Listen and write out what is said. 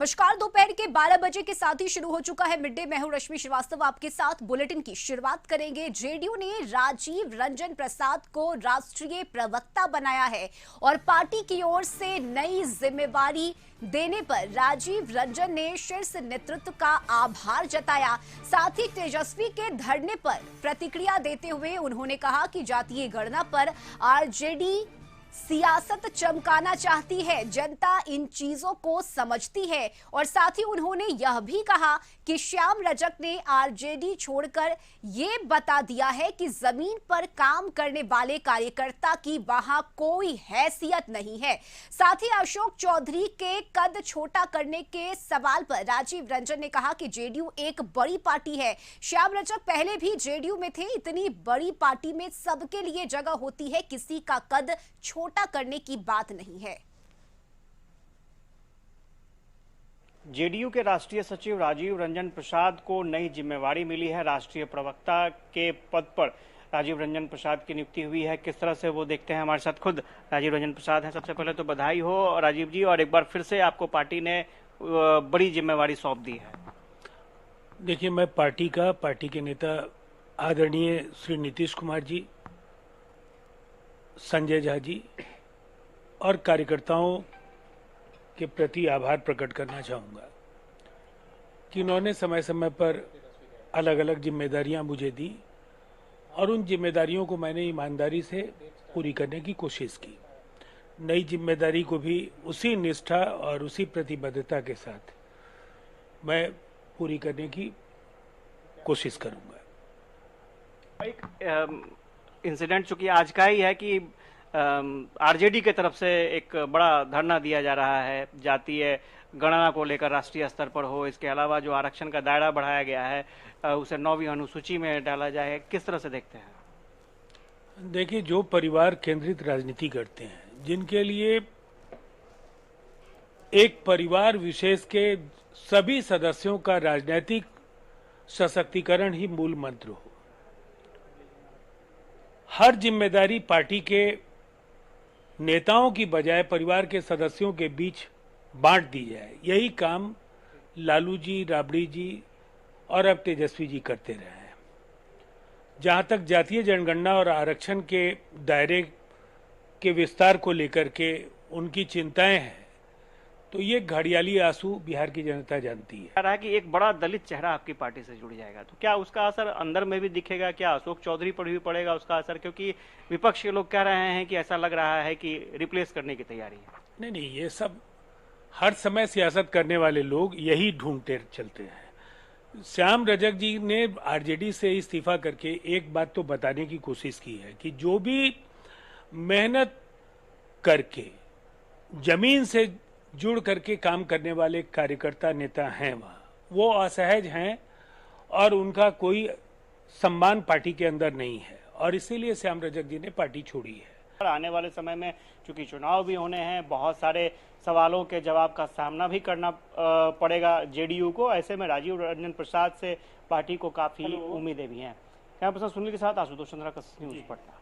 नमस्कार। दोपहर के 12 बजे के साथ ही शुरू हो चुका है मिड डे। मैं हूं रश्मि श्रीवास्तव, आपके साथ बुलेटिन की शुरुआत करेंगे। जेडीयू ने राजीव रंजन प्रसाद को राष्ट्रीय प्रवक्ता बनाया है और पार्टी की ओर से नई जिम्मेवारी देने पर राजीव रंजन ने शीर्ष नेतृत्व का आभार जताया। साथ ही तेजस्वी के धरने पर प्रतिक्रिया देते हुए उन्होंने कहा कि जातीय गणना पर आरजेडी सियासत चमकाना चाहती है, जनता इन चीजों को समझती है। और साथ ही उन्होंने यह भी कहा कि श्याम रजक ने आरजेडी छोड़कर यह बता दिया है कि जमीन पर काम करने वाले कार्यकर्ता की वहां कोई हैसियत नहीं है। साथ ही अशोक चौधरी के कद छोटा करने के सवाल पर राजीव रंजन ने कहा कि जेडीयू एक बड़ी पार्टी है। श्याम रजक पहले भी जेडीयू में थे। इतनी बड़ी पार्टी में सबके लिए जगह होती है, किसी का कद छोटा करने की बात नहीं है। जेडीयू के राष्ट्रीय सचिव राजीव रंजन प्रसाद को नई जिम्मेवारी मिली है। राष्ट्रीय प्रवक्ता के पद पर राजीव रंजन प्रसाद की नियुक्ति हुई है। किस तरह से वो देखते हैं, हमारे साथ खुद राजीव रंजन प्रसाद हैं। सबसे पहले तो बधाई हो राजीव जी, और एक बार फिर से आपको पार्टी ने बड़ी जिम्मेवारी सौंप दी है। देखिए, मैं पार्टी के नेता आदरणीय श्री नीतीश कुमार जी, संजय झा जी और कार्यकर्ताओं के प्रति आभार प्रकट करना चाहूँगा कि उन्होंने समय समय पर अलग अलग जिम्मेदारियां मुझे दी और उन जिम्मेदारियों को मैंने ईमानदारी से पूरी करने की कोशिश की। नई जिम्मेदारी को भी उसी निष्ठा और उसी प्रतिबद्धता के साथ मैं पूरी करने की कोशिश करूँगा। एक इंसिडेंट चूंकि आज का ही है कि आरजेडी के तरफ से एक बड़ा धरना दिया जा रहा है, जातीय गणना को लेकर राष्ट्रीय स्तर पर हो। इसके अलावा जो आरक्षण का दायरा बढ़ाया गया है उसे 9वीं अनुसूची में डाला जाए। किस तरह से देखते हैं? देखिए, जो परिवार केंद्रित राजनीति करते हैं, जिनके लिए एक परिवार विशेष के सभी सदस्यों का राजनीतिक सशक्तिकरण ही मूल मंत्र हो, हर जिम्मेदारी पार्टी के नेताओं की बजाय परिवार के सदस्यों के बीच बांट दी जाए, यही काम लालू जी, राबड़ी जी और अब तेजस्वी जी करते रहे हैं। जहां तक जातीय जनगणना और आरक्षण के दायरे के विस्तार को लेकर के उनकी चिंताएं हैं, तो ये घड़ियाली आंसू बिहार की जनता जानती है। कह रहा है कि एक बड़ा दलित चेहरा आपकी पार्टी से जुड़ जाएगा, तो क्या उसका असर अंदर में भी दिखेगा? क्या अशोक चौधरी पर भी पड़ेगा उसका असर? क्योंकि विपक्ष के लोग कह रहे हैं कि ऐसा लग रहा है कि रिप्लेस करने की तैयारी है। नहीं, ये सब हर समय सियासत करने वाले लोग यही ढूंढते चलते हैं। श्याम रजक जी ने आरजेडी से इस्तीफा करके एक बात तो बताने की कोशिश की है कि जो भी मेहनत करके जमीन से जुड़ करके काम करने वाले कार्यकर्ता नेता हैं, वहाँ वो असहज हैं और उनका कोई सम्मान पार्टी के अंदर नहीं है, और इसीलिए श्याम रजक जी ने पार्टी छोड़ी है। आने वाले समय में चूंकि चुनाव भी होने हैं, बहुत सारे सवालों के जवाब का सामना भी करना पड़ेगा जेडीयू को। ऐसे में राजीव रंजन प्रसाद से पार्टी को काफी उम्मीदें भी हैं। कैमरा पर्सन सुनील के साथ आशुतोष चंद्रा, न्यूज़ पटना।